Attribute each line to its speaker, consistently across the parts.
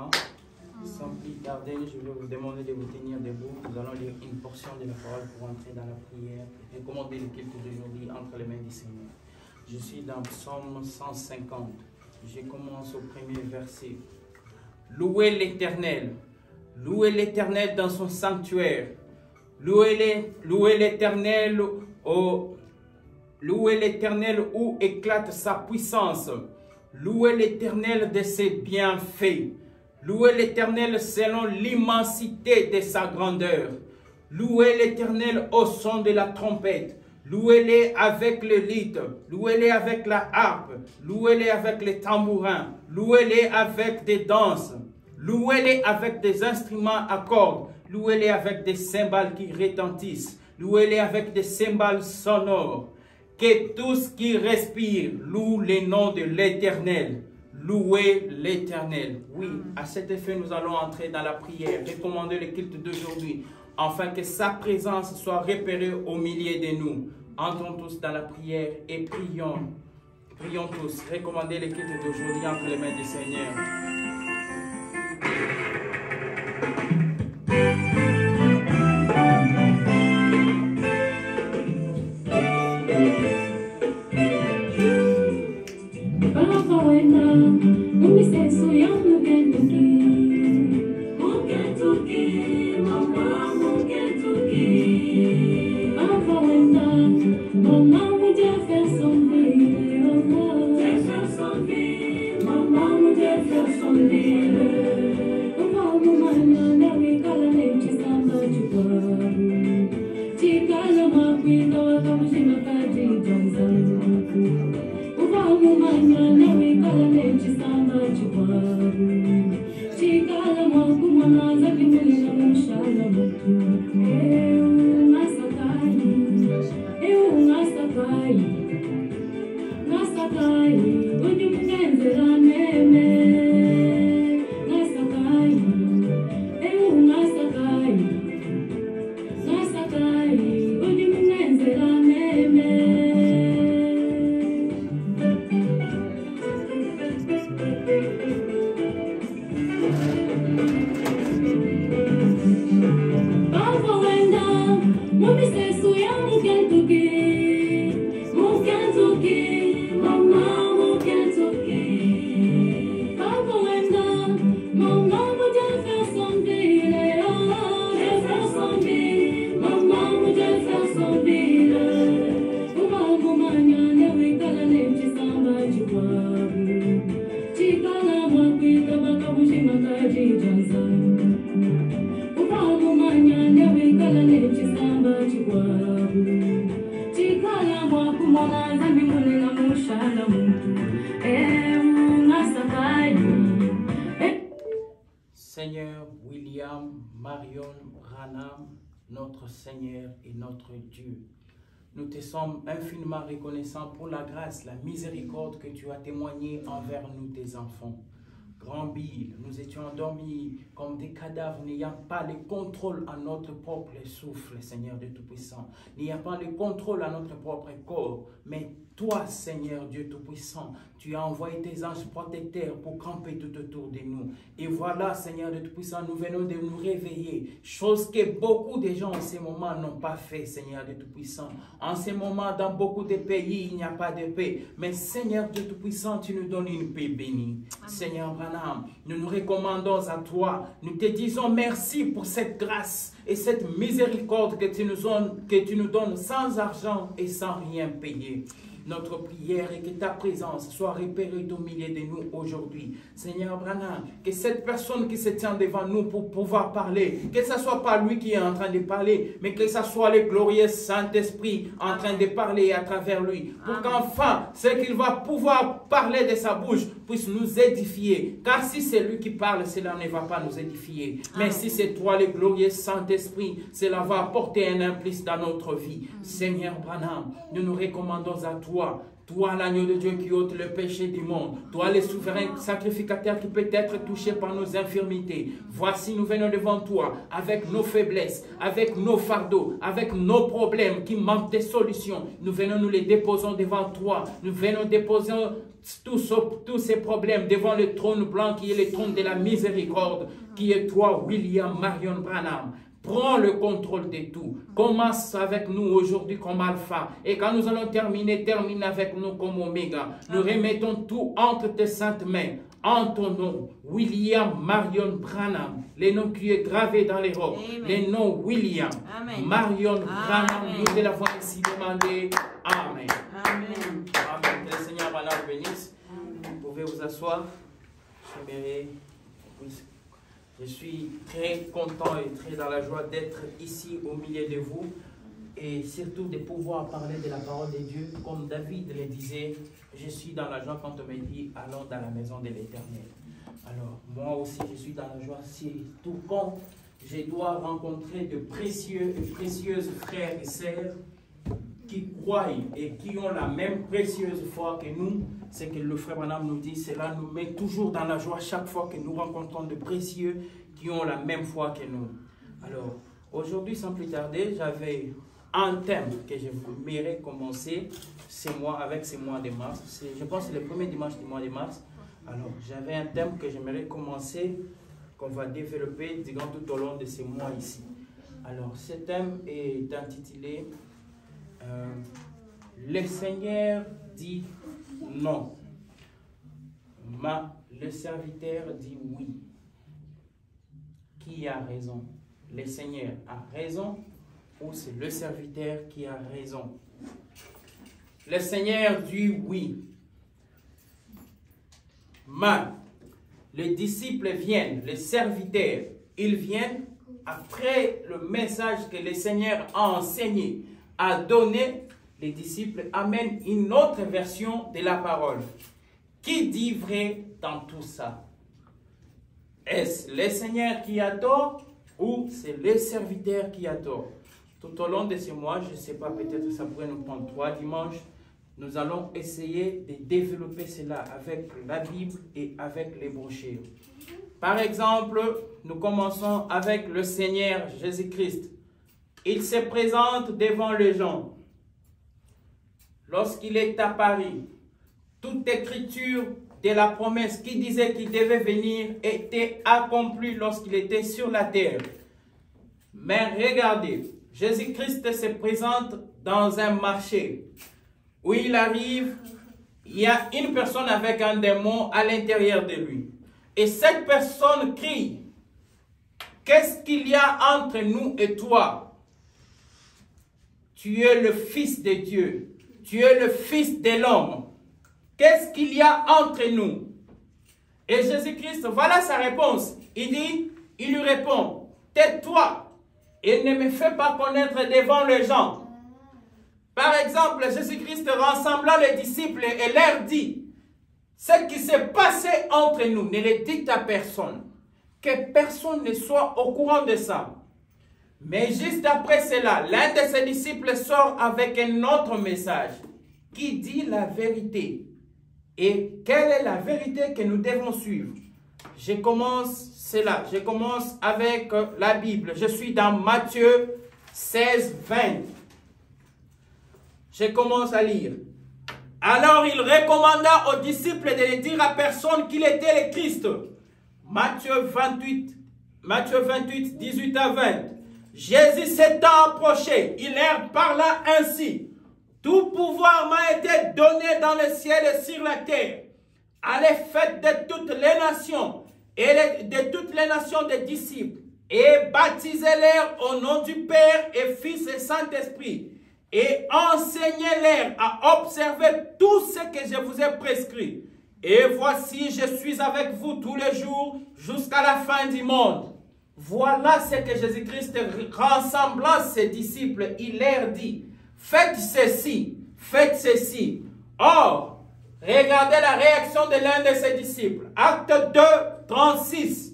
Speaker 1: enfants. Sans plus tarder, je vais vous demander de vous tenir debout. Nous allons lire une portion de la parole pour entrer dans la prière et commander le culte d'aujourd'hui entre les mains du Seigneur. Je suis dans Psaume 150. Je commence au premier verset. Louez l'Éternel. Louez l'Éternel dans son sanctuaire. Louez l'Éternel où éclate sa puissance. Louez l'Éternel de ses bienfaits. Louez l'Éternel selon l'immensité de sa grandeur. Louez l'Éternel au son de la trompette. Louez-les avec le luth. Louez-les avec la harpe. Louez-les avec les tambourins. Louez-les avec des danses. Louez-les avec des instruments à cordes. Louez-les avec des cymbales qui retentissent. Louez-les avec des cymbales sonores. Que tous qui respirent louent le nom de l'Éternel. Louez l'Éternel. Oui, à cet effet, nous allons entrer dans la prière, recommander le culte d'aujourd'hui, afin que sa présence soit repérée au milieu de nous. Entrons tous dans la prière et prions. Prions tous, recommandez le culte d'aujourd'hui entre les mains du Seigneur. Seigneur William Marion Branham, notre Seigneur et notre Dieu, nous te sommes infiniment reconnaissants pour la grâce, la miséricorde que tu as témoignée envers nous, tes enfants. Grand Bill, nous étions endormis comme des cadavres, n'ayant pas le contrôle à notre propre souffle, Seigneur Dieu Tout-Puissant, n'ayant pas le contrôle à notre propre corps, mais toi, Seigneur Dieu Tout-Puissant, tu as envoyé tes anges protecteurs pour camper tout autour de nous. Et voilà, Seigneur Dieu Tout-Puissant, nous venons de nous réveiller, chose que beaucoup de gens en ce moment n'ont pas fait, Seigneur Dieu Tout-Puissant. En ce moment, dans beaucoup de pays, il n'y a pas de paix. Mais Seigneur Dieu Tout-Puissant, tu nous donnes une paix bénie. Amen. Seigneur Branham, nous nous recommandons à toi. Nous te disons merci pour cette grâce et cette miséricorde que tu nous donnes sans argent et sans rien payer. Notre prière est que ta présence soit repérée au milieu de nous aujourd'hui. Seigneur Branham, que cette personne qui se tient devant nous pour pouvoir parler, que ce ne soit pas lui qui est en train de parler, mais que ce soit le glorieux Saint-Esprit en train de parler à travers lui. Pour qu'enfin, ce qu'il va pouvoir parler de sa bouche puisse nous édifier. Car si c'est lui qui parle, cela ne va pas nous édifier. Mais si c'est toi, le glorieux Saint-Esprit, cela va apporter un implice dans notre vie. Seigneur Branham, nous nous recommandons à toi. Toi, l'agneau de Dieu qui ôte le péché du monde. Toi, le souverain sacrificateur qui peut être touché par nos infirmités. Voici, nous venons devant toi avec nos faiblesses, avec nos fardeaux, avec nos problèmes qui manquent de solutions. Nous venons, nous les déposons devant toi. Nous venons déposer tous ces problèmes devant le trône blanc qui est le trône de la miséricorde, qui est toi, William Marion Branham. Prends le contrôle de tout. Commence avec nous aujourd'hui comme alpha. Et quand nous allons terminer, termine avec nous comme oméga. Nous remettons tout entre tes saintes mains. En ton nom, William Marion Branham. Les noms qui est gravé dans les rocs. Les noms William Marion Branham. Nous te l'avons ainsi demandé. Amen. Amen. Amen. Que le Seigneur Branham bénisse. Vous pouvez vous asseoir. Je suis très content et très dans la joie d'être ici au milieu de vous et surtout de pouvoir parler de la parole de Dieu. Comme David le disait, je suis dans la joie quand on me dit « allons dans la maison de l'Éternel ». Alors, moi aussi, je suis dans la joie, surtout quand je dois rencontrer de précieux et précieuses frères et sœurs qui croient et qui ont la même précieuse foi que nous. C'est que le frère Branham nous dit, cela nous met toujours dans la joie chaque fois que nous rencontrons de précieux qui ont la même foi que nous. Alors, aujourd'hui, sans plus tarder, j'avais un thème que je voudrais commencer avec ce mois de mars. Je pense que c'est le premier dimanche du mois de mars. Alors, j'avais un thème que j'aimerais commencer, qu'on va développer disons, tout au long de ce mois ici. Alors, ce thème est intitulé le Seigneur dit non. Le serviteur dit oui. Qui a raison? Le Seigneur a raison ou c'est le serviteur qui a raison? Le Seigneur dit oui. Mais les disciples viennent, les serviteurs, ils viennent après le message que le Seigneur a enseigné, a donné. Les disciples amènent une autre version de la parole. Qui dit vrai dans tout ça? Est-ce le Seigneur qui a tort ou c'est le serviteur qui a tort? Tout au long de ce mois, je ne sais pas, peut-être ça pourrait nous prendre 3 dimanches. Nous allons essayer de développer cela avec la Bible et avec les brochures. Par exemple, nous commençons avec le Seigneur Jésus-Christ. Il se présente devant les gens. Lorsqu'il est apparu, toute écriture de la promesse qui disait qu'il devait venir était accomplie lorsqu'il était sur la terre. Mais regardez, Jésus-Christ se présente dans un marché où il arrive, il y a une personne avec un démon à l'intérieur de lui. Et cette personne crie, « Qu'est-ce qu'il y a entre nous et toi? Tu es le Fils de Dieu. Tu es le Fils de l'homme. Qu'est-ce qu'il y a entre nous? » Et Jésus-Christ, voilà sa réponse. Il lui répond, « Tais-toi et ne me fais pas connaître devant les gens. » Par exemple, Jésus-Christ rassemblant les disciples et leur dit, « Ce qui s'est passé entre nous, ne le dites à personne. Que personne ne soit au courant de ça. » Mais juste après cela, l'un de ses disciples sort avec un autre message qui dit la vérité. Et quelle est la vérité que nous devons suivre? Je commence avec la Bible. Je suis dans Matthieu 16, 20. Je commence à lire. Alors il recommanda aux disciples de ne dire à personne qu'il était le Christ. Matthieu 28, 18 à 20. Jésus s'étant approché, il leur parla ainsi. Tout pouvoir m'a été donné dans le ciel et sur la terre. Allez, faites de toutes les nations et de toutes les nations des disciples et baptisez-les au nom du Père et Fils et Saint-Esprit et enseignez-les à observer tout ce que je vous ai prescrit. Et voici, je suis avec vous tous les jours jusqu'à la fin du monde. Voilà ce que Jésus-Christ, rassemblant ses disciples, il leur dit. Faites ceci, faites ceci. Or, regardez la réaction de l'un de ses disciples. Acte 2, 36.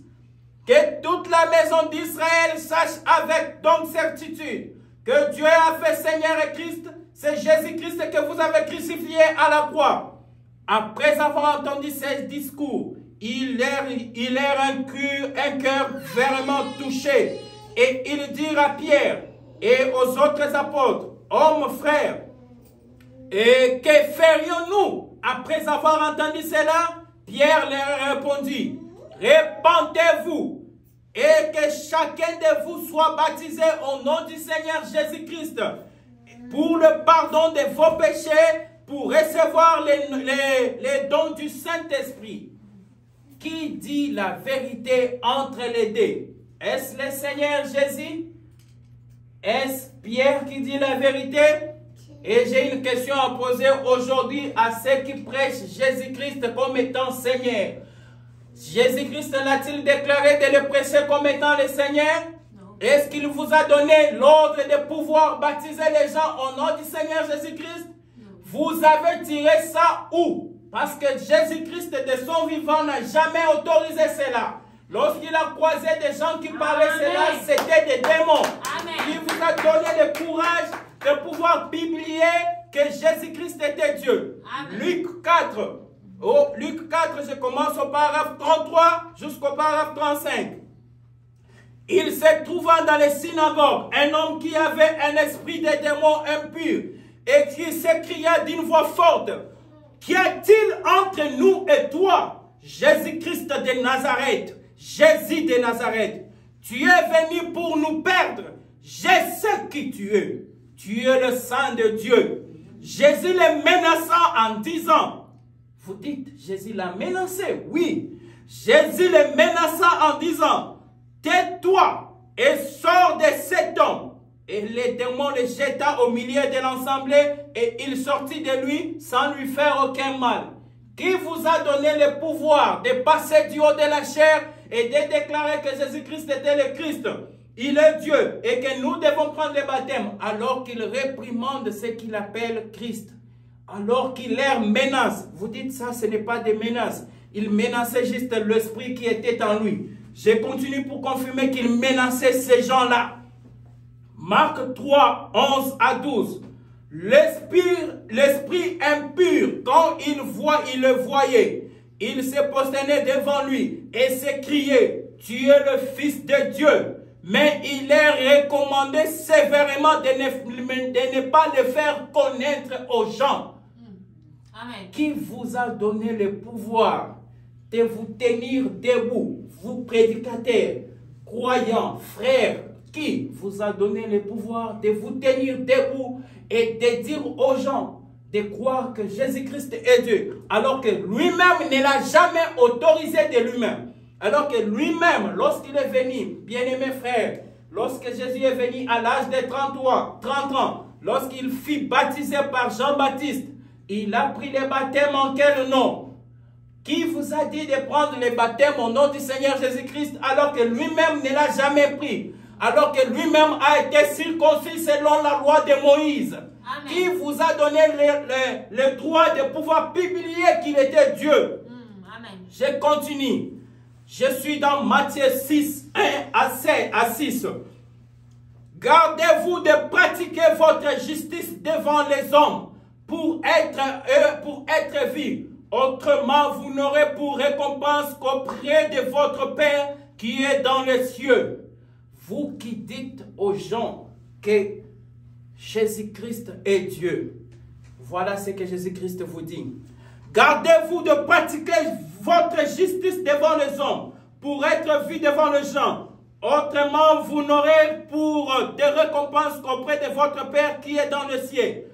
Speaker 1: Que toute la maison d'Israël sache avec donc certitude que Dieu a fait Seigneur et Christ, c'est Jésus-Christ que vous avez crucifié à la croix. Après avoir entendu ces discours, il est un cœur vraiment touché. Et il dit à Pierre et aux autres apôtres, hommes frères, et que ferions-nous après avoir entendu cela? Pierre leur répondit, répentez-vous et que chacun de vous soit baptisé au nom du Seigneur Jésus-Christ pour le pardon de vos péchés, pour recevoir les dons du Saint-Esprit. Qui dit la vérité entre les deux? Est-ce le Seigneur Jésus? Est-ce Pierre qui dit la vérité? Et j'ai une question à poser aujourd'hui à ceux qui prêchent Jésus-Christ comme étant Seigneur. Jésus-Christ l'a-t-il déclaré de le prêcher comme étant le Seigneur? Est-ce qu'il vous a donné l'ordre de pouvoir baptiser les gens au nom du Seigneur Jésus-Christ? Vous avez tiré ça où? Parce que Jésus-Christ de son vivant n'a jamais autorisé cela. Lorsqu'il a croisé des gens qui parlaient cela, c'était des démons. Il vous a donné le courage de pouvoir publier que Jésus-Christ était Dieu. Amen. Luc 4. Luc 4, je commence au paragraphe 33 jusqu'au paragraphe 35. Il se trouva dans les synagogues un homme qui avait un esprit de démon impur et qui s'écria d'une voix forte, qu'y a-t-il entre nous et toi, Jésus-Christ de Nazareth? Jésus de Nazareth, tu es venu pour nous perdre. Je sais qui tu es. Tu es le Saint de Dieu. Jésus les menaça en disant, vous dites, Jésus l'a menacé, oui. Jésus les menaça en disant, tais-toi et sors de cet homme. Et les démons le jeta au milieu de l'assemblée et il sortit de lui sans lui faire aucun mal. Qui vous a donné le pouvoir de passer du haut de la chair et de déclarer que Jésus-Christ était le Christ? Il est Dieu et que nous devons prendre le baptême alors qu'il réprimande ce qu'il appelle Christ. Alors qu'il leur menace. Vous dites ça, ce n'est pas des menaces. Il menaçait juste l'esprit qui était en lui. Je continue pour confirmer qu'il menaçait ces gens-là. Marc 3, 11 à 12. L'esprit impur, quand il le voyait, il se prosternait devant lui et s'écriait, tu es le Fils de Dieu. Mais il est recommandé sévèrement de ne pas le faire connaître aux gens. Amen. Qui vous a donné le pouvoir de vous tenir debout, vous prédicateurs, croyants, frères, qui vous a donné le pouvoir de vous tenir debout et de dire aux gens de croire que Jésus-Christ est Dieu, alors que lui-même ne l'a jamais autorisé de lui-même. Alors que lui-même, lorsqu'il est venu, bien-aimé frère, lorsque Jésus est venu à l'âge de 30 ans, lorsqu'il fut baptisé par Jean-Baptiste, il a pris le baptême en quel nom? Qui vous a dit de prendre le baptême au nom du Seigneur Jésus-Christ alors que lui-même ne l'a jamais pris? Alors que lui-même a été circoncis selon la loi de Moïse. Amen. Qui vous a donné le droit de pouvoir publier qu'il était Dieu? Amen. Je continue. Je suis dans Matthieu 6, 1 à 6. Gardez-vous de pratiquer votre justice devant les hommes pour être vus. Autrement, vous n'aurez pour récompense qu'auprès de votre Père qui est dans les cieux. Vous qui dites aux gens que Jésus-Christ est Dieu. Voilà ce que Jésus-Christ vous dit. Gardez-vous de pratiquer votre justice devant les hommes pour être vu devant les gens. Autrement, vous n'aurez pour des récompenses qu'auprès de votre Père qui est dans le ciel.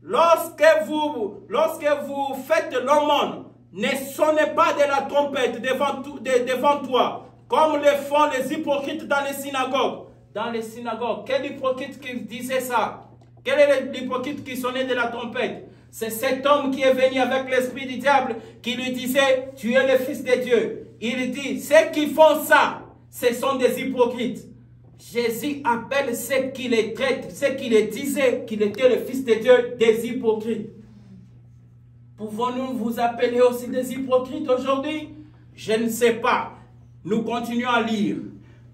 Speaker 1: Lorsque vous faites l'aumône, ne sonnez pas de la trompette devant toi, comme le font les hypocrites dans les synagogues. Dans les synagogues, quel hypocrite qui disait ça? Quel est l'hypocrite qui sonnait de la trompette? C'est cet homme qui est venu avec l'esprit du diable qui lui disait, tu es le Fils de Dieu. Il dit, ceux qui font ça, ce sont des hypocrites. Jésus appelle ceux qui les traitent, ceux qui les disaient qu'il était le Fils de Dieu, des hypocrites. Pouvons-nous vous appeler aussi des hypocrites aujourd'hui? Je ne sais pas. Nous continuons à lire.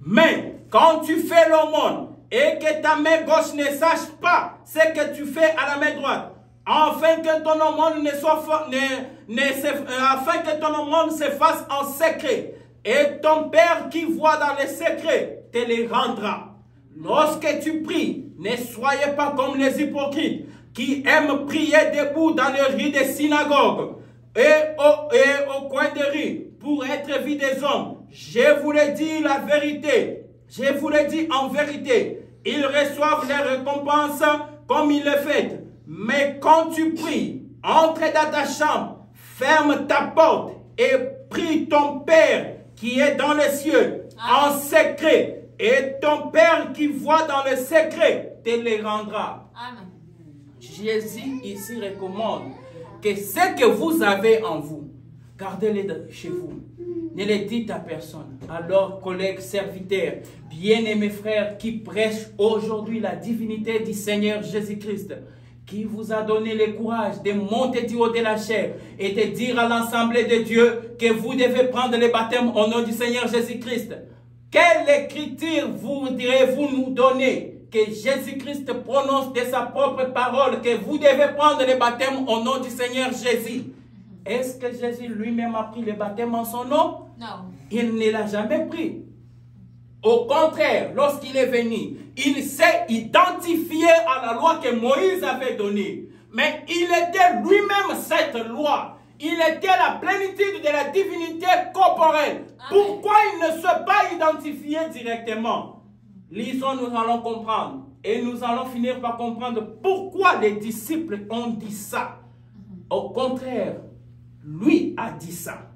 Speaker 1: Mais quand tu fais l'aumône, et que ta main gauche ne sache pas ce que tu fais à la main droite, afin que ton aumône afin que ton aumône se fasse en secret, et ton Père qui voit dans les secrets te les rendra. Lorsque tu pries, ne soyez pas comme les hypocrites qui aiment prier debout dans les rues des synagogues et au coin des rues pour être vus des hommes. Je vous le dis la vérité, je vous le dis en vérité, ils reçoivent les récompenses comme ils le font. Mais quand tu pries, entre dans ta chambre, ferme ta porte et prie ton Père qui est dans les cieux, en secret. Et ton Père qui voit dans le secret te les rendra. Amen. Jésus ici recommande que ce que vous avez en vous, gardez-le chez vous. Ne le dites à personne. Alors, collègues, serviteurs, bien-aimés frères qui prêchent aujourd'hui la divinité du Seigneur Jésus-Christ, qui vous a donné le courage de monter du haut de la chair et de dire à l'Assemblée de Dieu que vous devez prendre le baptême au nom du Seigneur Jésus-Christ. Quelle écriture voudrez-vous nous donner que Jésus-Christ prononce de sa propre parole que vous devez prendre le baptême au nom du Seigneur Jésus? Est-ce que Jésus lui-même a pris le baptême en son nom? Non. Il ne l'a jamais pris. Au contraire, lorsqu'il est venu, il s'est identifié à la loi que Moïse avait donnée. Mais il était lui-même cette loi. Il était la plénitude de la divinité corporelle. Amen. Pourquoi il ne s'est pas identifié directement? Lisons, nous allons comprendre. Et nous allons finir par comprendre pourquoi les disciples ont dit ça. Au contraire, lui a dit ça.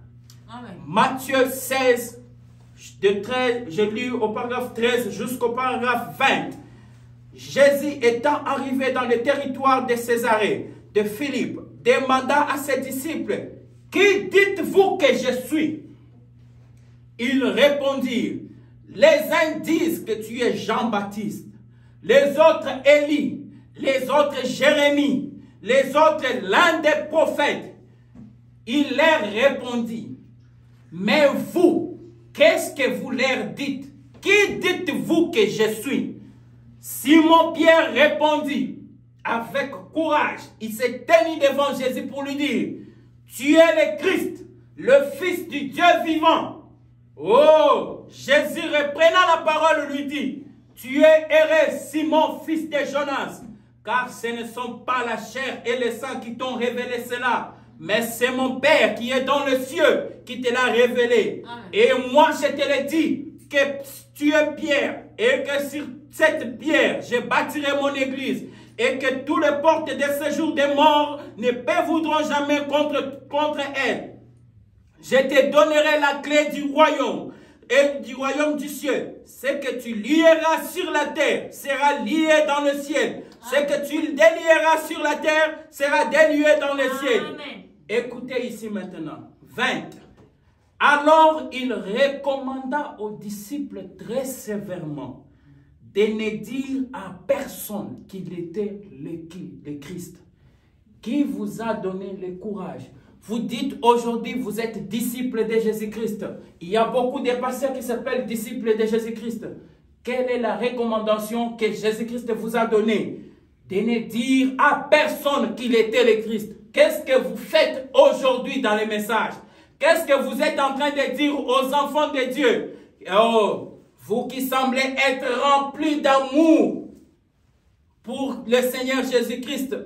Speaker 1: Amen. Matthieu 16, je lis au paragraphe 13 jusqu'au paragraphe 20. Jésus étant arrivé dans le territoire de Césarée, de Philippe, demanda à ses disciples, « Qui dites-vous que je suis ?» Ils répondirent, « Les uns disent que tu es Jean-Baptiste, les autres Élie, les autres Jérémie, les autres l'un des prophètes. » Il leur répondit, « Mais vous, qu'est-ce que vous leur dites? Qui dites-vous que je suis ?» Simon-Pierre répondit, avec courage, il s'est tenu devant Jésus pour lui dire, « Tu es le Christ, le Fils du Dieu vivant. » Oh, Jésus reprenant la parole lui dit, « Tu es heureux, Simon, fils de Jonas, car ce ne sont pas la chair et le sang qui t'ont révélé cela, mais c'est mon Père qui est dans le ciel qui te l'a révélé. Amen. Et moi je te l'ai dit, que tu es Pierre, et que sur cette pierre, je bâtirai mon église, et que toutes les portes de ce jour des morts ne prévaudront jamais contre elle. Je te donnerai la clé du royaume et du royaume du ciel. Ce que tu lieras sur la terre sera lié dans le ciel. Ce que tu délieras sur la terre sera délié dans le ciel. Amen. Écoutez ici maintenant. 20. Alors il recommanda aux disciples très sévèrement de ne dire à personne qu'il était le Christ. Qui vous a donné le courage? Vous dites aujourd'hui, vous êtes disciples de Jésus-Christ. Il y a beaucoup de pasteurs qui s'appellent disciples de Jésus-Christ. Quelle est la recommandation que Jésus-Christ vous a donnée? De ne dire à personne qu'il était le Christ. Qu'est-ce que vous faites aujourd'hui dans les messages? Qu'est-ce que vous êtes en train de dire aux enfants de Dieu? Oh, vous qui semblez être remplis d'amour pour le Seigneur Jésus-Christ,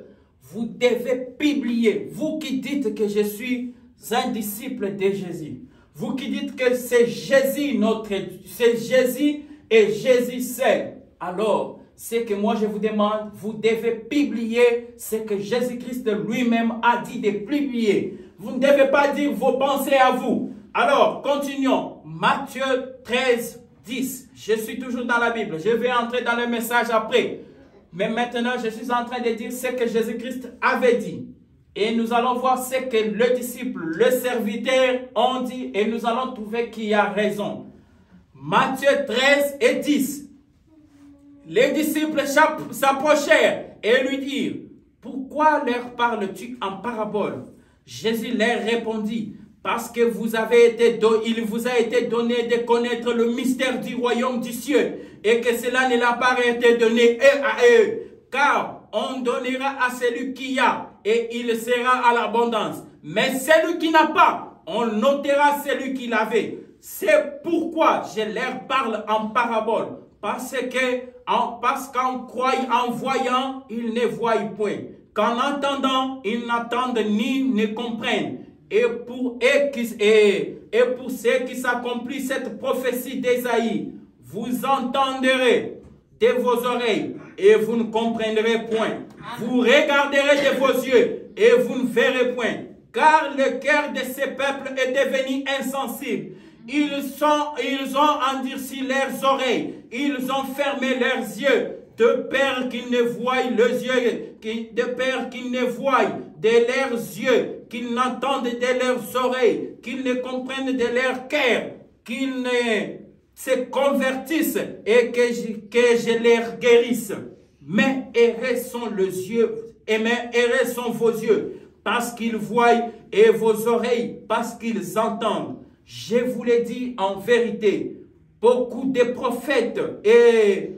Speaker 1: vous devez publier. Vous qui dites que je suis un disciple de Jésus. Vous qui dites que c'est Jésus c'est Jésus et Jésus seul. Alors, ce que moi je vous demande, vous devez publier ce que Jésus-Christ lui-même a dit de publier. Vous ne devez pas dire vos pensées à vous. Alors, continuons. Matthieu 13, 10. Je suis toujours dans la Bible. Je vais entrer dans le message après. Mais maintenant, je suis en train de dire ce que Jésus-Christ avait dit. Et nous allons voir ce que le disciple, le serviteur ont dit. Et nous allons trouver qui a raison. Matthieu 13 et 10. Les disciples s'approchèrent et lui dirent, « Pourquoi leur parles-tu en parabole ?» Jésus leur répondit, « Parce que il vous a été donné de connaître le mystère du royaume du ciel et que cela ne l'a pas été donné à eux. Car on donnera à celui qui a et il sera à l'abondance. Mais celui qui n'a pas, on notera celui qui l'avait. C'est pourquoi je leur parle en parabole. Parce qu'en croyant, en voyant, ils ne voient point. Qu'en entendant, ils n'entendent ni ne comprennent. Et pour ceux qui s'accomplissent cette prophétie d'Ésaïe, vous entendrez de vos oreilles et vous ne comprendrez point. Vous regarderez de vos yeux et vous ne verrez point. Car le cœur de ces peuples est devenu insensible. Ils ont endurci leurs oreilles. Ils ont fermé leurs yeux de peur qu'ils ne voient de leurs yeux, qu'ils n'entendent de leurs oreilles, qu'ils ne comprennent de leur cœur, qu'ils ne se convertissent et que je les guérisse. Mais heureux sont vos yeux, parce qu'ils voient, et vos oreilles, parce qu'ils entendent. Je vous l'ai dit en vérité, beaucoup de prophètes et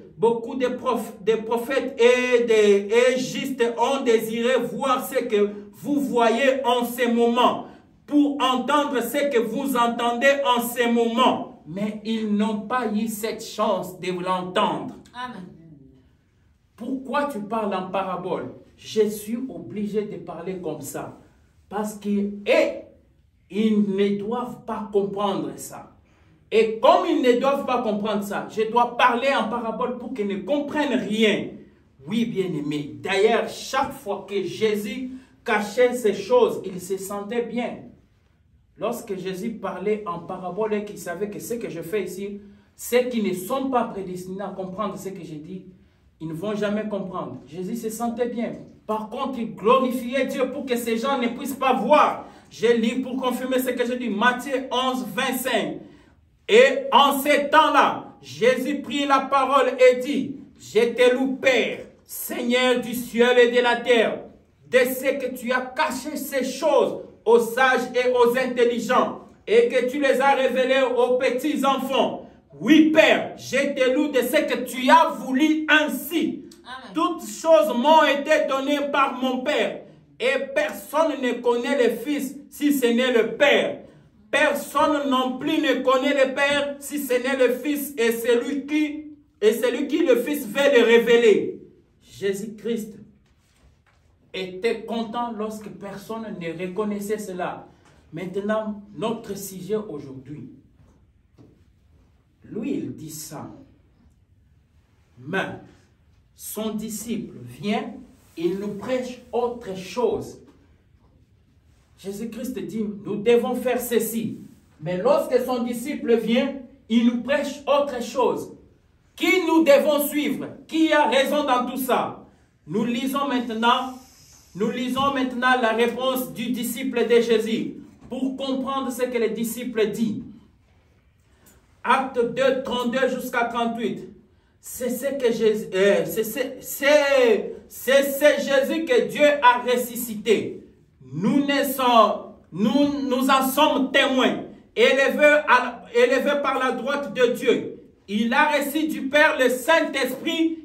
Speaker 1: justes ont désiré voir ce que vous voyez en ce moment, pour entendre ce que vous entendez en ce moment. Mais ils n'ont pas eu cette chance de l'entendre. Amen. Pourquoi tu parles en parabole? Je suis obligé de parler comme ça. Parce qu'ils ne doivent pas comprendre ça. Et comme ils ne doivent pas comprendre ça, je dois parler en parabole pour qu'ils ne comprennent rien. Oui, bien-aimés. D'ailleurs, chaque fois que Jésus cachait ces choses, il se sentait bien. Lorsque Jésus parlait en parabole et qu'il savait que ce que je fais ici, ceux qui ne sont pas prédestinés à comprendre ce que je dis, ils ne vont jamais comprendre. Jésus se sentait bien. Par contre, il glorifiait Dieu pour que ces gens ne puissent pas voir. Je lis pour confirmer ce que je dis. Matthieu 11, 25. Et en ces temps-là, Jésus prit la parole et dit, « Je te loue, Père, Seigneur du ciel et de la terre, de ce que tu as caché ces choses aux sages et aux intelligents, et que tu les as révélées aux petits enfants. Oui, Père, je te loue de ce que tu as voulu ainsi. Amen. Toutes choses m'ont été données par mon Père, et personne ne connaît le Fils si ce n'est le Père. Personne non plus ne connaît le Père si ce n'est le Fils et celui qui le Fils veut le révéler. » Jésus-Christ était content lorsque personne ne reconnaissait cela. Maintenant, notre sujet aujourd'hui. Lui, il dit ça. Mais son disciple vient, il nous prêche autre chose. Jésus-Christ dit, nous devons faire ceci. Mais lorsque son disciple vient, il nous prêche autre chose. Qui nous devons suivre? Qui a raison dans tout ça? Nous lisons maintenant la réponse du disciple de Jésus pour comprendre ce que le disciple dit. Acte 2, 32 jusqu'à 38. C'est Jésus que Dieu a ressuscité. Nous en sommes témoins, élevés par la droite de Dieu. Il a reçu du Père le Saint-Esprit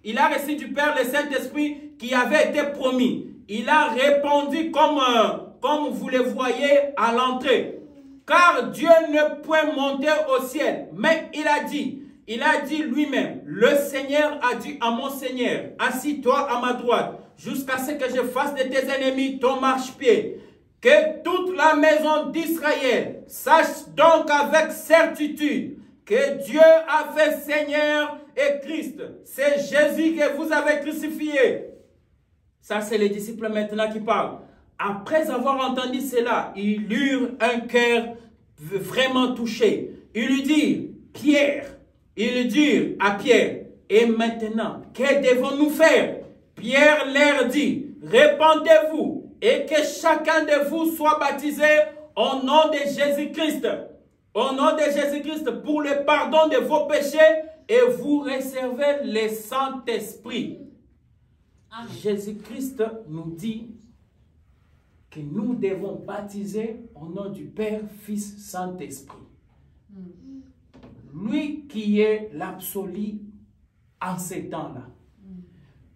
Speaker 1: il a reçu du Père le Saint-Esprit qui avait été promis. Il a répondu comme vous le voyez à l'entrée. Car Dieu ne peut monter au ciel. Mais il a dit lui-même, le Seigneur a dit à mon Seigneur, assis-toi à ma droite, jusqu'à ce que je fasse de tes ennemis ton marchepied. Que toute la maison d'Israël sache donc avec certitude que Dieu a fait Seigneur et Christ. C'est Jésus que vous avez crucifié. Ça, c'est les disciples maintenant qui parlent. Après avoir entendu cela, ils eurent un cœur vraiment touché. Ils lui dirent, à Pierre, et maintenant, que devons-nous faire? Pierre leur dit, répandez-vous et que chacun de vous soit baptisé au nom de Jésus-Christ. Au nom de Jésus-Christ pour le pardon de vos péchés et vous recevez le Saint-Esprit. Jésus-Christ nous dit que nous devons baptiser au nom du Père, Fils, Saint-Esprit. Lui qui est l'absolu en ces temps-là.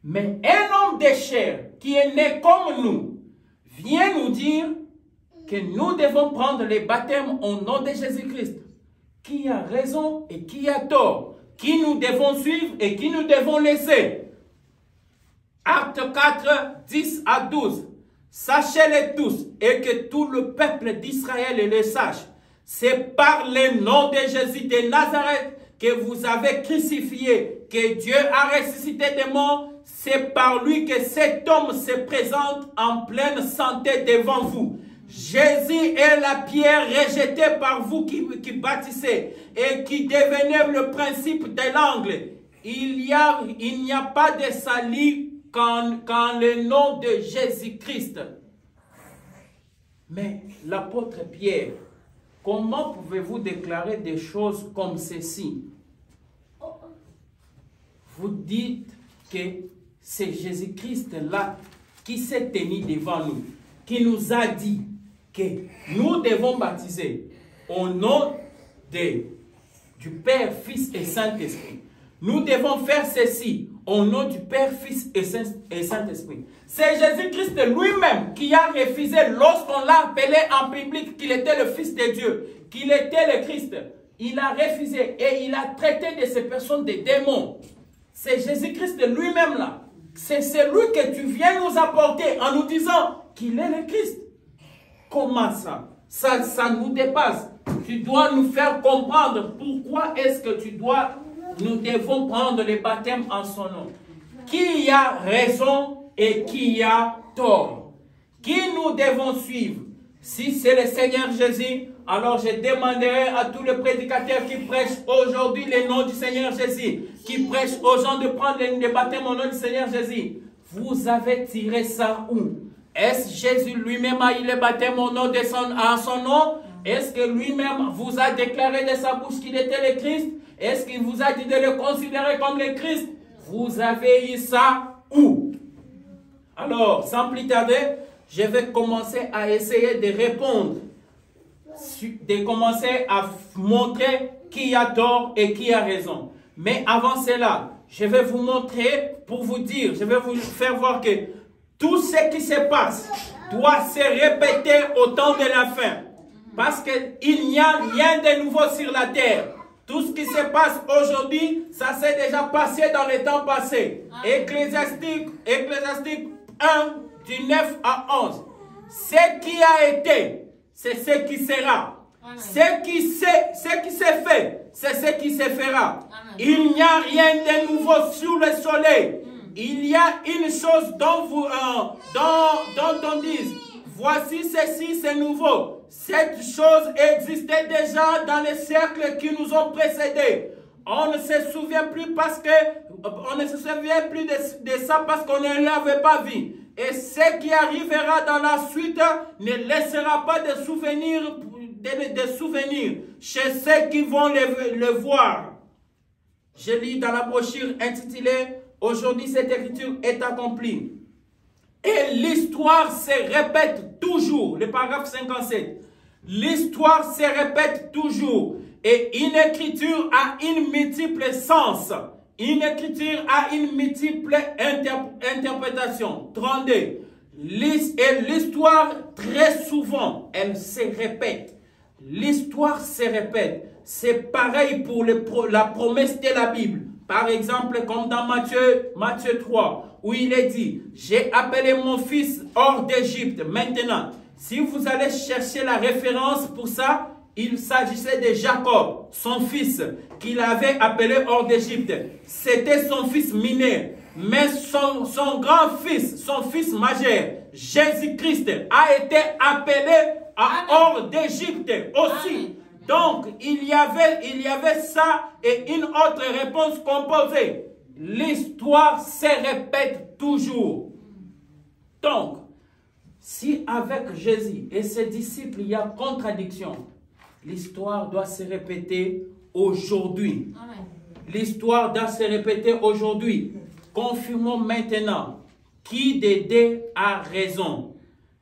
Speaker 1: Mais un homme de chair qui est né comme nous vient nous dire que nous devons prendre les baptêmes au nom de Jésus-Christ. Qui a raison et qui a tort? Qui nous devons suivre et qui nous devons laisser? Acte 4, 10 à 12. Sachez-le tous et que tout le peuple d'Israël le sache. C'est par le nom de Jésus de Nazareth que vous avez crucifié, que Dieu a ressuscité des morts. C'est par lui que cet homme se présente en pleine santé devant vous. Jésus est la pierre rejetée par vous qui bâtissez et qui devenait le principe de l'angle. Il n'y a pas de salut qu'en le nom de Jésus-Christ. Mais l'apôtre Pierre, comment pouvez-vous déclarer des choses comme ceci? Vous dites que c'est Jésus-Christ là qui s'est tenu devant nous, qui nous a dit que nous devons baptiser au nom du Père, Fils et Saint-Esprit. Nous devons faire ceci au nom du Père, Fils et Saint-Esprit. C'est Jésus-Christ lui-même qui a refusé lorsqu'on l'a appelé en public qu'il était le Fils de Dieu, qu'il était le Christ. Il a refusé et il a traité de ces personnes des démons. C'est Jésus-Christ lui-même là. C'est celui que tu viens nous apporter en nous disant qu'il est le Christ. Comment ça? Ça nous dépasse. Tu dois nous faire comprendre pourquoi est-ce que nous devons prendre le baptême en son nom. Qui a raison et qui a tort? Qui nous devons suivre? Si c'est le Seigneur Jésus, alors je demanderai à tous les prédicateurs qui prêchent aujourd'hui le nom du Seigneur Jésus, qui prêchent aux gens de prendre le baptême au nom du Seigneur Jésus. Vous avez tiré ça où? Est-ce Jésus lui-même a eu le baptême au nom de son nom? Est-ce que lui-même vous a déclaré de sa bouche qu'il était le Christ? Est-ce qu'il vous a dit de le considérer comme le Christ? Vous avez eu ça où? Alors, sans plus tarder, je vais commencer à essayer de répondre, de commencer à montrer qui a tort et qui a raison. Mais avant cela, je vais vous montrer, pour vous dire, je vais vous faire voir que tout ce qui se passe doit se répéter au temps de la fin. Parce qu'il n'y a rien de nouveau sur la terre. Tout ce qui se passe aujourd'hui, ça s'est déjà passé dans les temps passés. Ecclésiastique 1, du 9 à 11. Ce qui a été, c'est ce qui sera. Ce qui s'est fait, c'est ce qui se fera. Il n'y a rien de nouveau sous le soleil. Il y a une chose dont on dit, voici ceci, c'est nouveau. Cette chose existait déjà dans les siècles qui nous ont précédés. On ne se souvient plus de ça parce qu'on ne l'avait pas vu. Et ce qui arrivera dans la suite ne laissera pas de souvenirs chez ceux qui vont le voir. Je lis dans la brochure intitulée « Aujourd'hui cette écriture est accomplie ». Et l'histoire se répète toujours. Le paragraphe 57. L'histoire se répète toujours. Et une écriture a une multiple sens. Une écriture a une multiple interprétation. 32. Et l'histoire, très souvent, elle se répète. L'histoire se répète. C'est pareil pour la promesse de la Bible. Par exemple, comme dans Matthieu 3, où il est dit, « J'ai appelé mon fils hors d'Égypte. » Maintenant, si vous allez chercher la référence pour ça, il s'agissait de Jacob, son fils, qu'il avait appelé hors d'Égypte. C'était son fils mineur. Mais son grand-fils, son fils majeur, Jésus-Christ, a été appelé hors d'Égypte aussi. Amen. Donc, il y avait ça et une autre réponse composée. L'histoire se répète toujours. Donc, si avec Jésus et ses disciples, il y a contradiction, l'histoire doit se répéter aujourd'hui. L'histoire doit se répéter aujourd'hui. Confirmons maintenant qui des deux a raison.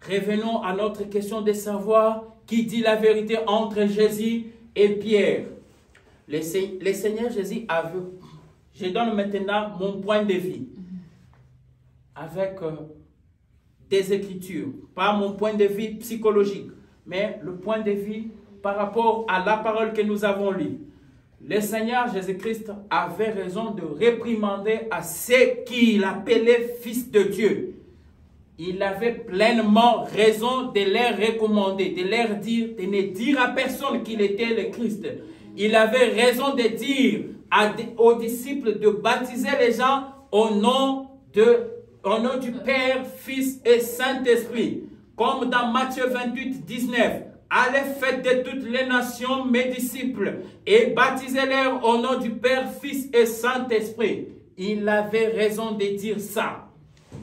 Speaker 1: Revenons à notre question de savoir qui dit la vérité entre Jésus et Pierre. Le Seigneur Jésus avait... Je donne maintenant mon point de vue avec des Écritures, pas mon point de vue psychologique, mais le point de vue par rapport à la parole que nous avons lue. Le Seigneur Jésus-Christ avait raison de réprimander à ceux qu'il appelait fils de Dieu. Il avait pleinement raison de leur recommander, de leur dire, de ne dire à personne qu'il était le Christ. Il avait raison de dire aux disciples de baptiser les gens au nom du Père, Fils et Saint-Esprit. Comme dans Matthieu 28, 19. Allez, faites de toutes les nations mes disciples et baptisez-les au nom du Père, Fils et Saint-Esprit. Il avait raison de dire ça.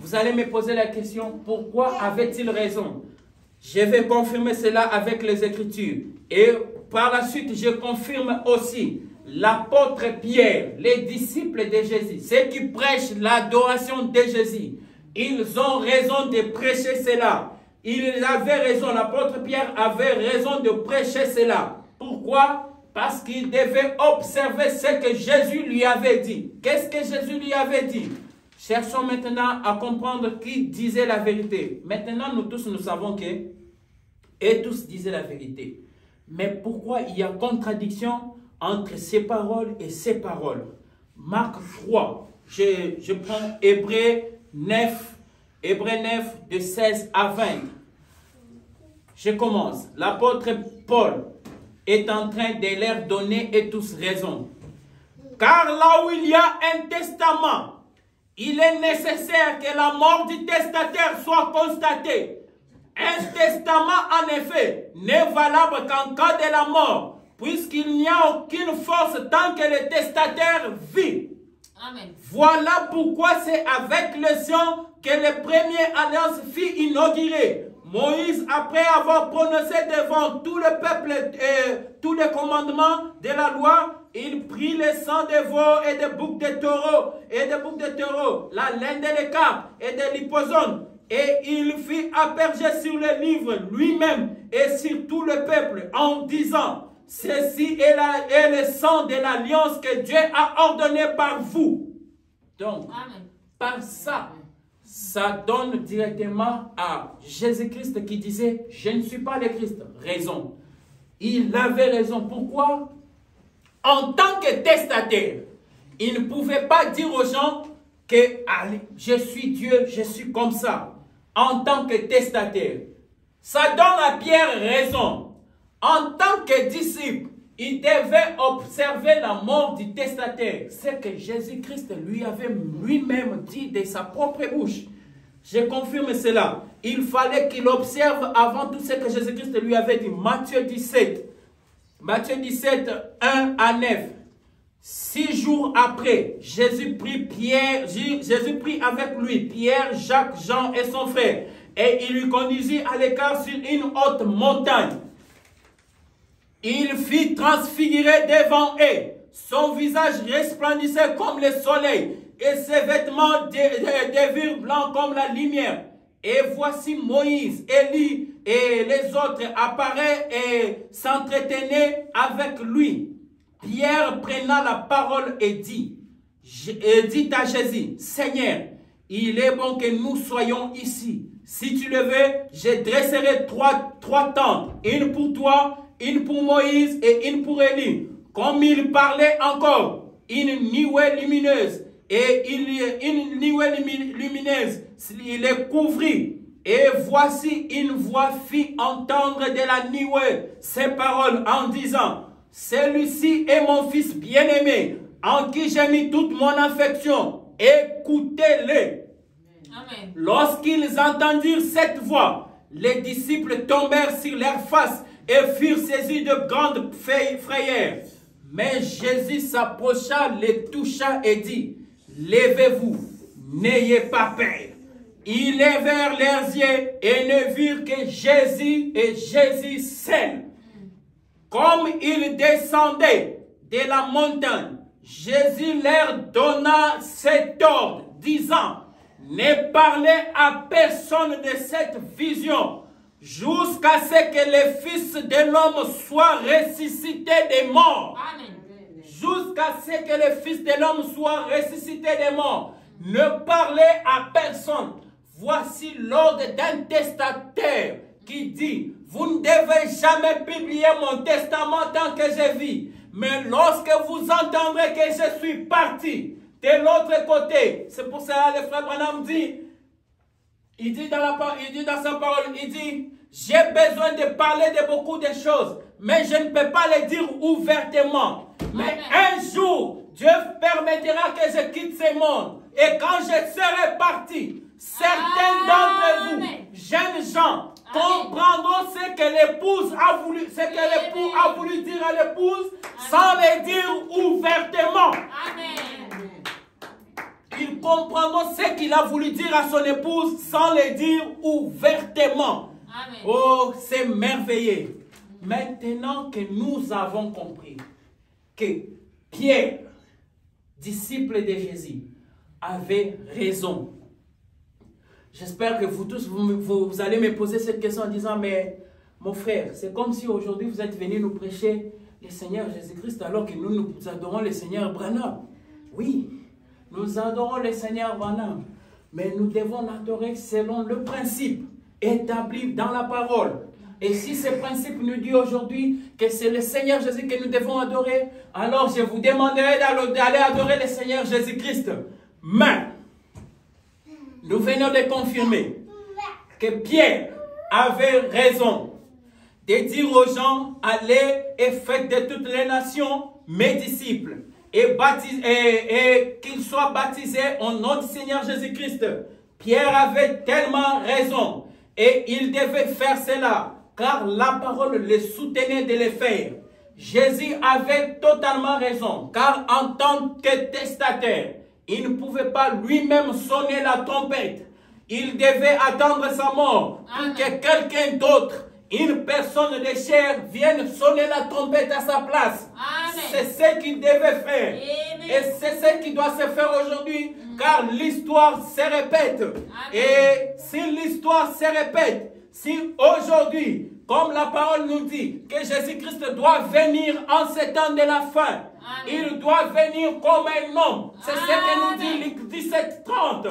Speaker 1: Vous allez me poser la question, pourquoi avait-il raison? Je vais confirmer cela avec les Écritures. Et par la suite, je confirme aussi l'apôtre Pierre, les disciples de Jésus, ceux qui prêchent l'adoration de Jésus. Ils ont raison de prêcher cela. Il avait raison, l'apôtre Pierre avait raison de prêcher cela. Pourquoi? Parce qu'il devait observer ce que Jésus lui avait dit. Qu'est-ce que Jésus lui avait dit? Cherchons maintenant à comprendre qui disait la vérité. Maintenant, nous tous, nous savons que et tous disaient la vérité. Mais pourquoi il y a contradiction entre ces paroles et ces paroles? Marc 3, je prends Hébreux 9, de 16 à 20. Je commence. L'apôtre Paul est en train de leur donner et tous raison. Car là où il y a un testament, il est nécessaire que la mort du testataire soit constatée. Un testament, en effet, n'est valable qu'en cas de la mort, puisqu'il n'y a aucune force tant que le testataire vit. Amen. Voilà pourquoi c'est avec le sang que la première alliance fut inaugurée. Moïse, après avoir prononcé devant tout le peuple tous les commandements de la loi, il prit le sang de veaux et de boucs de taureau, la laine de l'écart et de l'hyposone, et il fit asperger sur le livre lui-même et sur tout le peuple en disant: ceci est le sang de l'alliance que Dieu a ordonné par vous. Donc, amen. Par ça, ça donne directement à Jésus-Christ qui disait: je ne suis pas le Christ. Raison. Il avait raison. Pourquoi? En tant que testataire, il ne pouvait pas dire aux gens que allez, je suis Dieu, je suis comme ça. En tant que testataire, ça donne à Pierre raison. En tant que disciple, il devait observer la mort du testataire. C'est que Jésus-Christ lui avait lui-même dit de sa propre bouche. Je confirme cela. Il fallait qu'il observe avant tout ce que Jésus-Christ lui avait dit. Matthieu 17, 1 à 9. 6 jours après, Jésus prit avec lui Pierre, Jacques, Jean et son frère. Et il lui conduisit à l'écart sur une haute montagne. Il fit transfigurer devant eux. Son visage resplendissait comme le soleil et ses vêtements devinrent blancs comme la lumière. Et voici Moïse, Élie et les autres apparaissent et s'entretenaient avec lui. Pierre prenant la parole et dit à Jésus: Seigneur, il est bon que nous soyons ici. Si tu le veux, je dresserai trois tentes, une pour toi, une pour Moïse et une pour Élie. Comme il parlait encore, une nuée lumineuse il les couvrit. Et voici une voix fit entendre de la nuée ces paroles en disant: celui-ci est mon fils bien-aimé, en qui j'ai mis toute mon affection. Écoutez-le. Amen. Lorsqu'ils entendirent cette voix, les disciples tombèrent sur leurs faces et furent saisis de grandes frayeurs. Mais Jésus s'approcha, les toucha et dit: levez-vous, n'ayez pas peur. Ils levèrent leurs yeux et ne virent que Jésus et Jésus seul. Comme ils descendaient de la montagne, Jésus leur donna cet ordre, disant: Ne parlez à personne de cette vision jusqu'à ce que le Fils de l'homme soit ressuscité des morts.
Speaker 2: Amen.
Speaker 1: Jusqu'à ce que le Fils de l'homme soit ressuscité des morts. Ne parlez à personne. Voici l'ordre d'un testateur qui dit, vous ne devez jamais publier mon testament tant que je vis. Mais lorsque vous entendrez que je suis parti de l'autre côté, c'est pour cela que le frère Branham dit, il dit dans sa parole, il dit, j'ai besoin de parler de beaucoup de choses, mais je ne peux pas les dire ouvertement. Mais un jour, Dieu permettra que je quitte ce monde. Et quand je serai parti, certains d'entre vous, jeunes gens, comprendront ce que l'épouse a voulu, ce que l'époux a voulu dire à l'épouse, sans le dire ouvertement.
Speaker 2: Amen.
Speaker 1: Ils comprendront ce qu'il a voulu dire à son épouse, sans le dire ouvertement.
Speaker 2: Amen.
Speaker 1: Oh, c'est merveilleux. Maintenant que nous avons compris que Pierre, disciple de Jésus, avait raison. J'espère que vous tous, vous allez me poser cette question en disant, mais mon frère, c'est comme si aujourd'hui vous êtes venu nous prêcher le Seigneur Jésus-Christ alors que nous adorons le Seigneur Branham. Oui, nous adorons le Seigneur Branham, mais nous devons l'adorer selon le principe établi dans la parole. Et si ce principe nous dit aujourd'hui que c'est le Seigneur Jésus que nous devons adorer, alors je vous demanderai d'aller adorer le Seigneur Jésus-Christ. Mais nous venons de confirmer que Pierre avait raison de dire aux gens, allez et faites de toutes les nations mes disciples et qu'ils soient baptisés au nom du Seigneur Jésus-Christ. Pierre avait tellement raison et il devait faire cela car la parole le soutenait de le faire. Jésus avait totalement raison car en tant que testateur, il ne pouvait pas lui-même sonner la trompette. Il devait attendre sa mort pour que quelqu'un d'autre, une personne de chair, vienne sonner la trompette à sa place. C'est ce qu'il devait faire. Amen. Et c'est ce qui doit se faire aujourd'hui, car l'histoire se répète. Amen. Et si l'histoire se répète, si aujourd'hui, comme la parole nous dit, que Jésus-Christ doit venir en ces temps de la fin, amen, il doit venir comme un homme. C'est ce que nous dit Luc 17:30.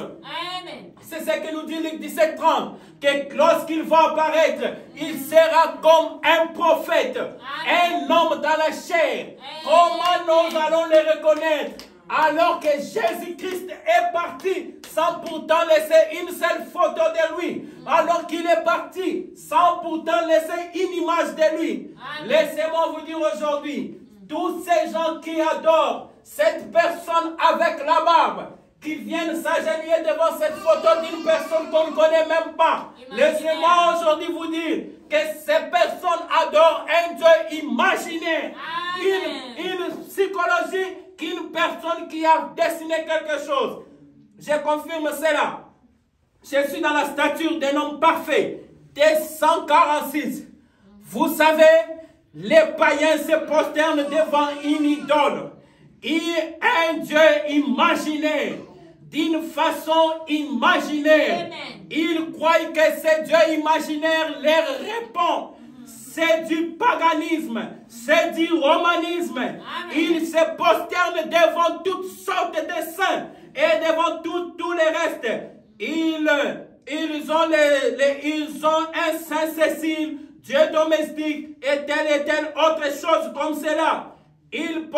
Speaker 1: C'est ce que nous dit Luc 17:30. Que lorsqu'il va apparaître, il sera comme un prophète, amen, un homme dans la chair. Amen. Comment nous allons le reconnaître? Alors que Jésus-Christ est parti sans pourtant laisser une seule photo de lui. Alors qu'il est parti sans pourtant laisser une image de lui. Laissez-moi vous dire aujourd'hui, tous ces gens qui adorent cette personne avec la barbe, qui viennent s'agenouiller devant cette photo d'une personne qu'on ne connaît même pas. Laissez-moi aujourd'hui vous dire que ces personnes adorent un Dieu imaginaire. Une psychologie qu'une personne qui a dessiné quelque chose. Je confirme cela. Je suis dans la stature d'un homme parfait. Dès 146. Vous savez, les païens se prosternent devant une idole. Un Dieu imaginaire. D'une façon imaginaire. Amen. Ils croient que ce Dieu imaginaire leur répond. C'est du paganisme, c'est du romanisme. Amen. Ils se prosternent devant toutes sortes de saints et devant tout le reste. Ils ont un Saint Cécile, Dieu domestique et telle autre chose comme cela. Ils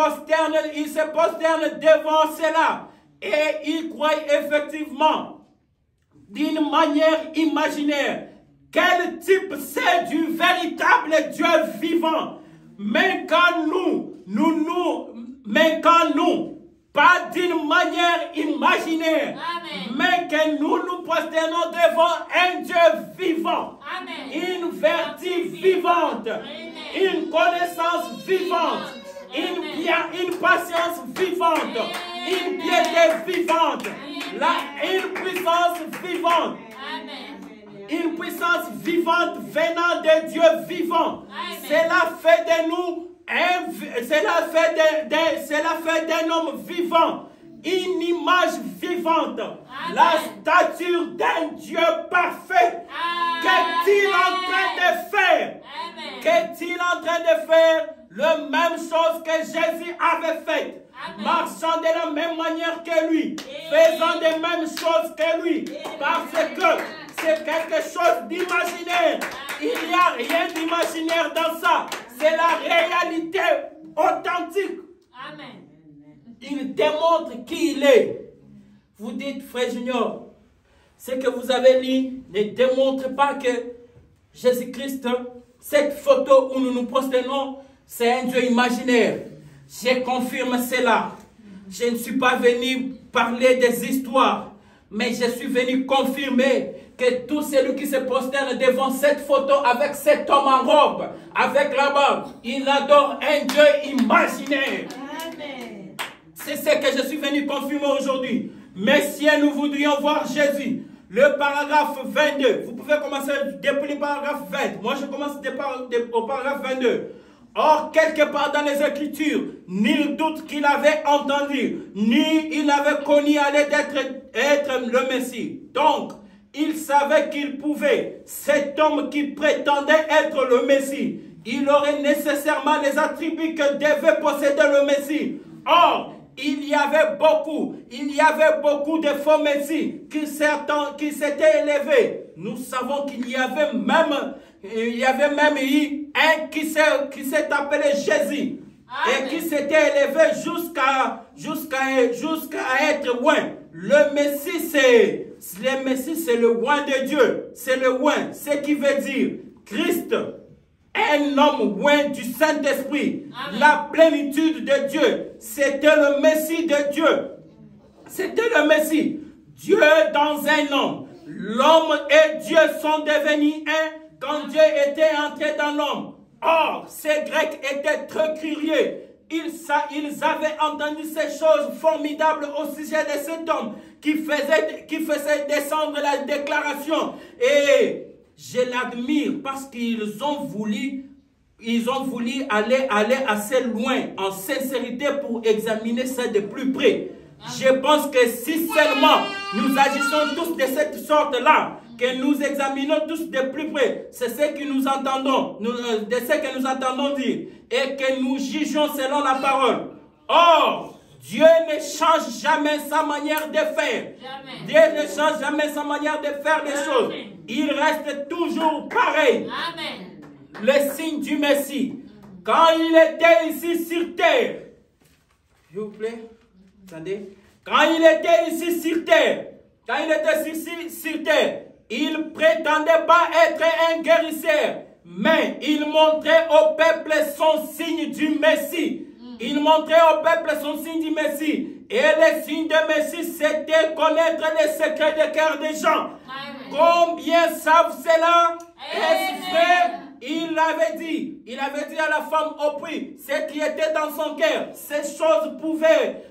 Speaker 1: se prosternent devant cela et ils croient effectivement d'une manière imaginaire. Quel type c'est du véritable Dieu vivant? Mais quand nous, pas d'une manière imaginaire, amen, mais que nous nous prosternons devant un Dieu vivant, amen, une vertu vivante, amen, une connaissance vivante, une patience vivante, amen, une piété vivante, une puissance vivante. Amen. Une puissance vivante venant de Dieu vivant. Amen. Cela fait de nous, cela fait d'un homme vivant. une image vivante, la stature d'un Dieu parfait. Qu'est-il en train de faire? Qu'est-il en train de faire? La même chose que Jésus avait faite. Marchant de la même manière que lui, faisant les mêmes choses que lui, parce que c'est quelque chose d'imaginaire. Il n'y a rien d'imaginaire dans ça. C'est la réalité authentique.
Speaker 2: Amen.
Speaker 1: Il démontre qui il est. Vous dites, frère Junior, ce que vous avez lu ne démontre pas que Jésus-Christ, cette photo où nous nous prosternons, c'est un Dieu imaginaire. Je confirme cela. Je ne suis pas venu parler des histoires, mais je suis venu confirmer que tout celui qui se prosterne devant cette photo avec cet homme en robe, avec la barbe, il adore un Dieu imaginaire.
Speaker 2: Amen.
Speaker 1: C'est ce que je suis venu confirmer aujourd'hui. Messieurs, nous voudrions voir Jésus. Le paragraphe 22. Vous pouvez commencer depuis le paragraphe 20. Moi, je commence au paragraphe 22. Or, quelque part dans les Écritures, nul doute qu'il avait entendu, ni il avait connu aller être le Messie. Donc, il savait qu'il pouvait, cet homme qui prétendait être le Messie, il aurait nécessairement les attributs que devait posséder le Messie. Or, il y avait beaucoup de faux messies qui s'étaient élevés. Nous savons qu'il y avait même eu un qui s'est appelé Jésus. Amen. Et qui s'était élevé jusqu'à être oint. Le Messie, c'est le oint de Dieu. C'est le oint, ce qui veut dire Christ, un homme oint du Saint-Esprit. La plénitude de Dieu. C'était le Messie de Dieu. C'était le Messie. Dieu dans un homme. L'homme et Dieu sont devenus un quand Dieu était entré dans l'homme. Or, ces Grecs étaient très curieux. Ils avaient entendu ces choses formidables au sujet de cet homme qui faisait descendre la déclaration. Et je l'admire parce qu'ils ont voulu aller assez loin en sincérité pour examiner ça de plus près. Je pense que si seulement nous agissons tous de cette sorte-là, que nous examinons tous de plus près, c'est ce que nous entendons, dire, et que nous jugeons selon la parole. Or, Dieu ne change jamais sa manière de faire. Jamais. Dieu ne change jamais sa manière de faire les choses. Il reste toujours pareil.
Speaker 2: Amen.
Speaker 1: Le signe du Messie. Quand il était ici sur terre, s'il vous plaît, attendez. Quand il était ici sur terre, il prétendait pas être un guérisseur, mais il montrait au peuple son signe du Messie. Il montrait au peuple son signe du Messie. Et le signe du Messie, c'était connaître les secrets des cœurs des gens. Combien savent cela? Est-ce vrai? Il avait dit à la femme au puits, ce qui était dans son cœur, ces choses prouvaient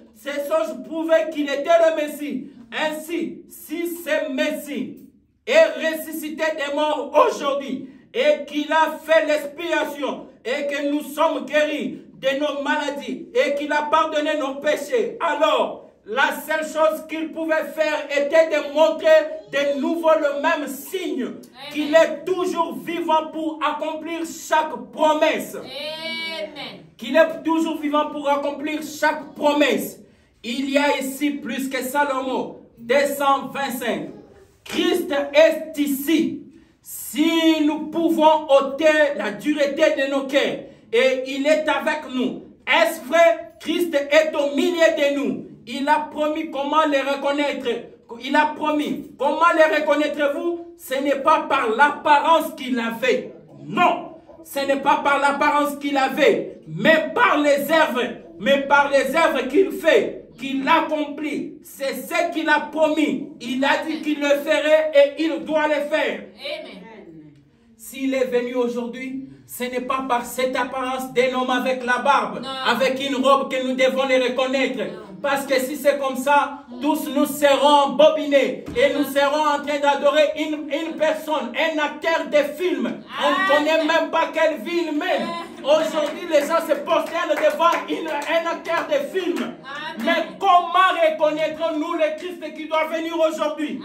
Speaker 1: qu'il était le Messie. Ainsi, si ce Messie est ressuscité des morts aujourd'hui et qu'il a fait l'expiation et que nous sommes guéris de nos maladies et qu'il a pardonné nos péchés, alors la seule chose qu'il pouvait faire était de montrer de nouveau le même signe, qu'il est toujours vivant pour accomplir chaque promesse.
Speaker 2: Amen.
Speaker 1: Qu'il est toujours vivant pour accomplir chaque promesse. Il y a ici plus que Salomon, 225. Christ est ici. Si nous pouvons ôter la dureté de nos cœurs et il est avec nous, est-ce vrai? Christ est au milieu de nous. Il a promis comment les reconnaître. Il a promis. Comment les reconnaîtrez-vous? Ce n'est pas par l'apparence qu'il avait. Non. Ce n'est pas par l'apparence qu'il avait, mais par les œuvres. Mais par les œuvres qu'il fait, qu'il accomplit. C'est ce qu'il a promis. Il a dit qu'il le ferait et il doit le faire.
Speaker 2: Amen.
Speaker 1: S'il est venu aujourd'hui, ce n'est pas par cette apparence d'un homme avec la barbe, non, avec une robe que nous devons les reconnaître. Non. Parce que si c'est comme ça, tous nous serons bobinés et nous serons en train d'adorer une personne, un acteur de film. On ne connaît même pas quelle ville mène. Aujourd'hui, les gens se prosternent devant un acteur de film. Mais comment reconnaîtrons-nous le Christ qui doit venir aujourd'hui?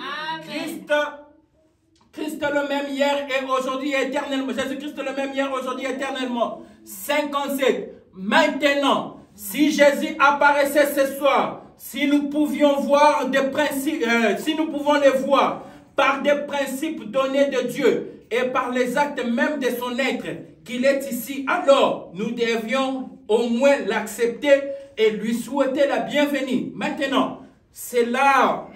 Speaker 1: Christ le même hier et aujourd'hui éternellement. Jésus-Christ le même hier, aujourd'hui éternellement. 57. Maintenant, si Jésus apparaissait ce soir, si nous pouvions voir des principes, si nous pouvons les voir par des principes donnés de Dieu et par les actes même de son être, qu'il est ici, alors nous devions au moins l'accepter et lui souhaiter la bienvenue. Maintenant, cela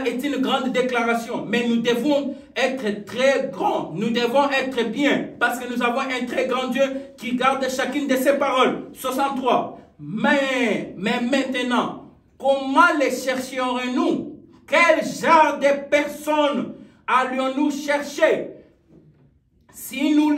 Speaker 1: est une grande déclaration, mais nous devons être très grands, nous devons être bien, parce que nous avons un très grand Dieu qui garde chacune de ses paroles. 63. Mais maintenant, comment les chercherons-nous? Quel genre de personnes allions-nous chercher? Si nous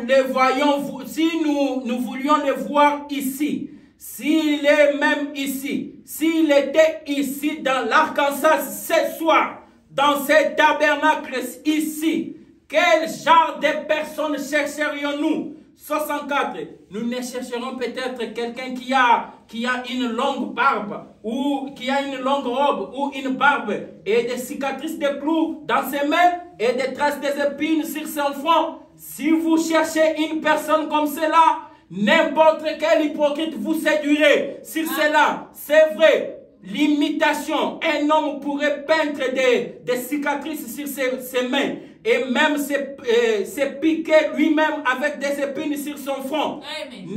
Speaker 1: les voyons, si nous voulions les voir ici, s'il est même ici, s'il était ici dans l'Arkansas ce soir, dans ce tabernacle ici, quel genre de personnes chercherions-nous? 64. Nous ne chercherons peut-être quelqu'un qui a une longue barbe, ou qui a une longue robe, ou une barbe, et des cicatrices de clous dans ses mains, et des traces d'épines sur son front. Si vous cherchez une personne comme cela, n'importe quel hypocrite vous séduirait. Sur cela, c'est vrai. L'imitation, un homme pourrait peindre des cicatrices sur ses mains et même se piquer lui-même avec des épines sur son front.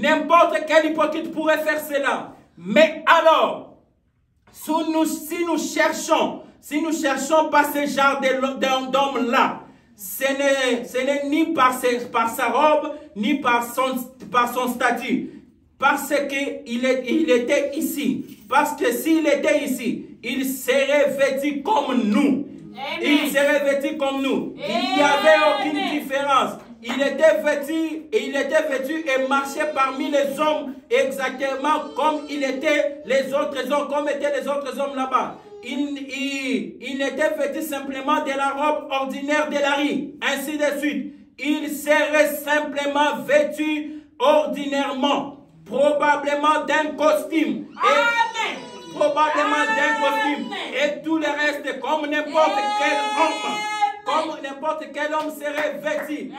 Speaker 1: N'importe quel hypocrite pourrait faire cela. Mais alors, si nous cherchons pas ce genre d'homme-là, ce n'est ni par sa robe, ni par son statut. Parce qu'il était ici. Parce que s'il était ici, il serait vêtu comme nous. Amen. Il serait vêtu comme nous. Amen. Il n'y avait aucune différence. Il était vêtu et marchait parmi les hommes exactement comme il était les autres hommes, comme étaient les autres hommes là-bas. Il était vêtu simplement de la robe ordinaire de la rue, ainsi de suite. Il serait simplement vêtu ordinairement. Probablement d'un costume. Amen. Probablement d'un costume. Et tout le reste, comme n'importe quel homme. Comme n'importe quel homme serait vêtu.